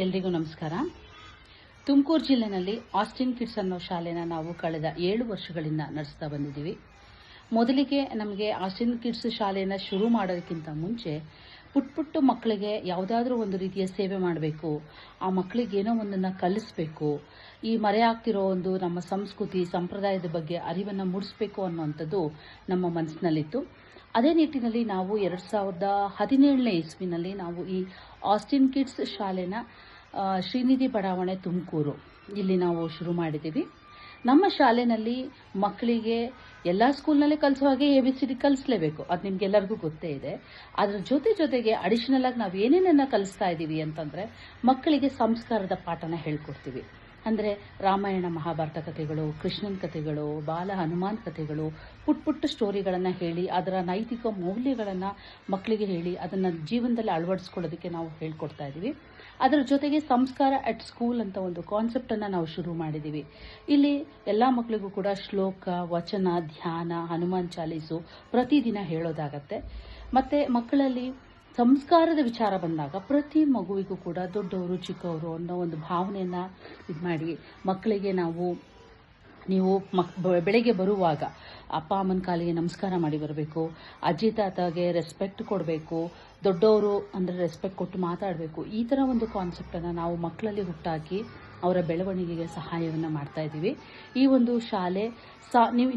ಎಲ್ರಿಗೂ ನಮಸ್ಕಾರ. ತುಮಕೂರು ಜಿಲ್ಲೆನಲ್ಲಿ ಆಸ್ಟಿನ್ ಕಿಡ್ಸ್ ಅನ್ನೋ ಶಾಲೆನ ನಾವು ಕಳೆದ 7 ವರ್ಷಗಳಿಂದ ನಡೆಸ್ತಾ ಬಂದಿದ್ದೀವಿ. ಮೊದಲಿಗೆ ನಮಗೆ ಆಸ್ಟಿನ್ ಕಿಡ್ಸ್ ಶಾಲೆನ ಶುರು ಮಾಡೋದಕ್ಕಿಂತ ಮುಂಚೆ ಪುಟ್ಟ ಮಕ್ಕಳಿಗೆ ಯಾವುದಾದ್ರೂ ಒಂದು ರೀತಿಯ ಸೇವೆ ಮಾಡಬೇಕು, ಆ ಮಕ್ಕಳಿಗೆ ಏನೋ ಒಂದನ್ನು ಕಲಿಸಬೇಕು, ಈ ಮರೆಯಾಗ್ತಿರೋ ಒಂದು ನಮ್ಮ ಸಂಸ್ಕೃತಿ ಸಂಪ್ರದಾಯದ ಬಗ್ಗೆ ಅರಿವನ್ನು ಮೂಡಿಸಬೇಕು ಅನ್ನುವಂಥದ್ದು ನಮ್ಮ ಮನಸ್ಸಿನಲ್ಲಿತ್ತು. ಅದೇ ನಿಟ್ಟಿನಲ್ಲಿ ನಾವು 2017ನೇ ಇಸ್ವಿನಲ್ಲಿ ನಾವು ಈ ಆಸ್ಟಿನ್ ಕಿಡ್ಸ್ ಶಾಲೆನ ಶ್ರೀನಿಧಿ ಬಡಾವಣೆ ತುಮಕೂರು ಇಲ್ಲಿ ನಾವು ಶುರು ಮಾಡಿದ್ದೀವಿ. ನಮ್ಮ ಶಾಲೆಯಲ್ಲಿ ಮಕ್ಕಳಿಗೆ ಎಲ್ಲ ಸ್ಕೂಲ್ನಲ್ಲೇ ಕಲಿಸೋ ಹಾಗೆ ABCD ಕಲಿಸಲೇಬೇಕು, ಅದು ನಿಮ್ಗೆಲ್ಲರಿಗೂ ಗೊತ್ತೇ ಇದೆ. ಅದರ ಜೊತೆಗೆ ಅಡಿಷನಲ್ ಆಗಿ ನಾವು ಏನೇನನ್ನ ಕಲಿಸ್ತಾ ಇದ್ದೀವಿ ಅಂತಂದ್ರೆ ಮಕ್ಕಳಿಗೆ ಸಂಸ್ಕಾರದ ಪಾಠನ ಹೇಳ್ಕೊಡ್ತೀವಿ. ಅಂದರೆ ರಾಮಾಯಣ ಮಹಾಭಾರತ ಕಥೆಗಳು, ಕೃಷ್ಣನ್ ಕಥೆಗಳು, ಬಾಲ ಹನುಮಾನ್ ಕಥೆಗಳು, ಪುಟ್ಟ ಸ್ಟೋರಿಗಳನ್ನು ಹೇಳಿ ಅದರ ನೈತಿಕ ಮೌಲ್ಯಗಳನ್ನು ಮಕ್ಕಳಿಗೆ ಹೇಳಿ ಅದನ್ನು ಜೀವನದಲ್ಲಿ ಅಳವಡಿಸ್ಕೊಳ್ಳೋದಕ್ಕೆ ನಾವು ಹೇಳ್ಕೊಡ್ತಾ ಇದ್ದೀವಿ. ಅದರ ಜೊತೆಗೆ ಸಂಸ್ಕಾರ ಅಟ್ ಸ್ಕೂಲ್ ಅಂತ ಒಂದು ಕಾನ್ಸೆಪ್ಟನ್ನು ನಾವು ಶುರು ಮಾಡಿದ್ದೀವಿ. ಇಲ್ಲಿ ಎಲ್ಲ ಮಕ್ಕಳಿಗೂ ಕೂಡ ಶ್ಲೋಕ, ವಚನ, ಧ್ಯಾನ, ಹನುಮಾನ್ ಚಾಲೀಸು ಪ್ರತಿದಿನ ಹೇಳೋದಾಗತ್ತೆ. ಮತ್ತು ಮಕ್ಕಳಲ್ಲಿ ಸಂಸ್ಕಾರದ ವಿಚಾರ ಬಂದಾಗ ಪ್ರತಿ ಮಗುವಿಗೂ ಕೂಡ ದೊಡ್ಡವರು ಚಿಕ್ಕವರು ಅನ್ನೋ ಒಂದು ಭಾವನೆಯನ್ನು ಇದು ಮಾಡಿ ಮಕ್ಕಳಿಗೆ ನೀವು ಬೆಳಗ್ಗೆ ಬರುವಾಗ ಅಪ್ಪ ಅಮ್ಮನ ಕಾಲಿಗೆ ನಮಸ್ಕಾರ ಮಾಡಿ ಬರಬೇಕು, ಅಜ್ಜಿ ತಾತಗೆ ರೆಸ್ಪೆಕ್ಟ್ ಕೊಡಬೇಕು, ದೊಡ್ಡವರು ಅಂದರೆ ರೆಸ್ಪೆಕ್ಟ್ ಕೊಟ್ಟು ಮಾತಾಡಬೇಕು. ಈ ಥರ ಒಂದು ಕಾನ್ಸೆಪ್ಟನ್ನು ನಾವು ಮಕ್ಕಳಲ್ಲಿ ಹುಟ್ಟಾಕಿ ಅವರ ಬೆಳವಣಿಗೆಗೆ ಸಹಾಯವನ್ನು ಮಾಡ್ತಾ ಇದ್ದೀವಿ. ಈ ಒಂದು ಶಾಲೆ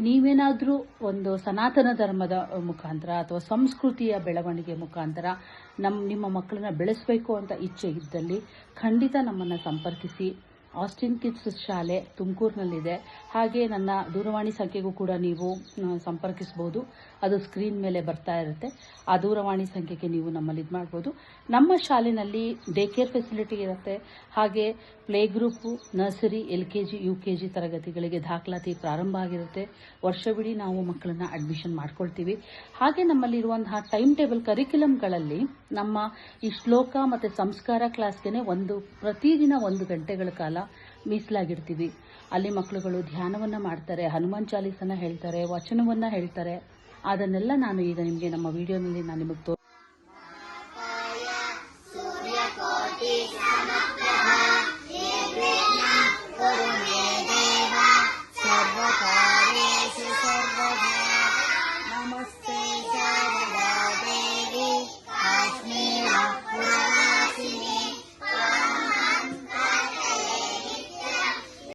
ನೀವೇನಾದರೂ ಒಂದು ಸನಾತನ ಧರ್ಮದ ಮುಖಾಂತರ ಅಥವಾ ಸಂಸ್ಕೃತಿಯ ಬೆಳವಣಿಗೆ ಮುಖಾಂತರ ನಿಮ್ಮ ಮಕ್ಕಳನ್ನ ಬೆಳೆಸಬೇಕು ಅಂತ ಇಚ್ಛೆ ಇದ್ದಲ್ಲಿ ಖಂಡಿತ ನಮ್ಮನ್ನು ಸಂಪರ್ಕಿಸಿ. ಆಸ್ಟಿನ್ ಕಿಡ್ಸ್ ಶಾಲೆ ತುಮಕೂರಿನಲ್ಲಿದೆ. ಹಾಗೆ ನನ್ನ ದೂರವಾಣಿ ಸಂಖ್ಯೆಗೂ ಕೂಡ ನೀವು ಸಂಪರ್ಕಿಸಬಹುದು. ಅದು ಸ್ಕ್ರೀನ್ ಮೇಲೆ ಬರ್ತಾ ಇರುತ್ತೆ. ಆ ದೂರವಾಣಿ ಸಂಖ್ಯೆಗೆ ನೀವು ನಮ್ಮಲ್ಲಿ ಇದು ಮಾಡ್ಬೋದು. ನಮ್ಮ ಶಾಲೆಯಲ್ಲಿ ಡೇ ಕೇರ್ ಫೆಸಿಲಿಟಿ ಇರುತ್ತೆ. ಹಾಗೆ play group, nursery, LKG, UKG ತರಗತಿಗಳಿಗೆ ದಾಖಲಾತಿ ಪ್ರಾರಂಭ ಆಗಿರುತ್ತೆ. ವರ್ಷವಿಡೀ ನಾವು ಮಕ್ಕಳನ್ನ ಅಡ್ಮಿಷನ್ ಮಾಡ್ಕೊಳ್ತೀವಿ. ಹಾಗೆ ನಮ್ಮಲ್ಲಿರುವಂತಹ ಟೈಮ್ ಟೇಬಲ್ ಕರಿಕ್ಯುಲಮ್ಗಳಲ್ಲಿ ನಮ್ಮ ಈ ಶ್ಲೋಕ ಮತ್ತು ಸಂಸ್ಕಾರ ಕ್ಲಾಸ್ಗೆ ಪ್ರತಿದಿನ 1 ಗಂಟೆಗಳ ಕಾಲ ಮೀಸಲಾಗಿಡ್ತೀವಿ. ಅಲ್ಲಿ ಮಕ್ಕಳುಗಳು ಧ್ಯಾನವನ್ನು ಮಾಡ್ತಾರೆ, ಹನುಮಾನ್ ಚಾಲೀಸನ್ನ ಹೇಳ್ತಾರೆ, ವಚನವನ್ನು ಹೇಳ್ತಾರೆ. ಅದನ್ನೆಲ್ಲ ನಾನು ಈಗ ನಿಮಗೆ ನಮ್ಮ ವಿಡಿಯೋನಲ್ಲಿ ನಾನು ನಿಮಗೆ